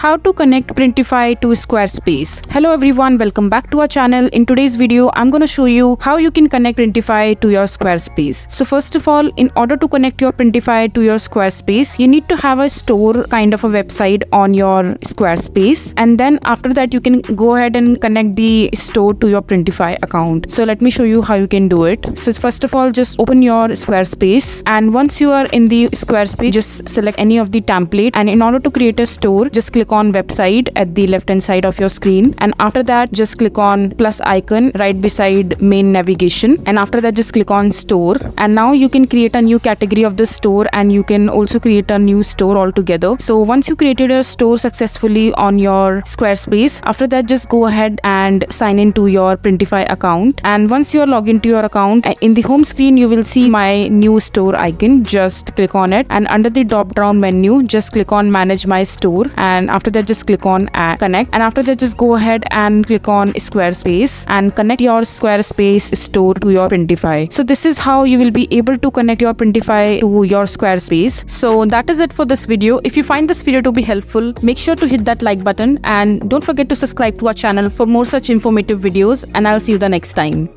How to connect Printify to Squarespace. Hello everyone, welcome back to our channel. In today's video, I'm going to show you how you can connect Printify to your Squarespace. So first of all, in order to connect your Printify to your Squarespace, you need to have a store kind of a website on your Squarespace. And then after that, you can go ahead and connect the store to your Printify account. So let me show you how you can do it. So first of all, just open your Squarespace. And once you are in the Squarespace, just select any of the template. And in order to create a store, just click on website at the left hand side of your screen, and after that just click on plus icon right beside main navigation, and after that just click on store. And now you can create a new category of the store, and you can also create a new store altogether. So once you created a store successfully on your Squarespace, after that just go ahead and sign into your Printify account. And once you are logged into your account, in the home screen you will see my new store icon. Just click on it, and under the drop down menu just click on manage my store, and after that just click on connect, and after that just go ahead and click on Squarespace and connect your Squarespace store to your Printify. So this is how you will be able to connect your Printify to your Squarespace. So that is it for this video. If you find this video to be helpful, make sure to hit that like button, and don't forget to subscribe to our channel for more such informative videos, and I'll see you the next time.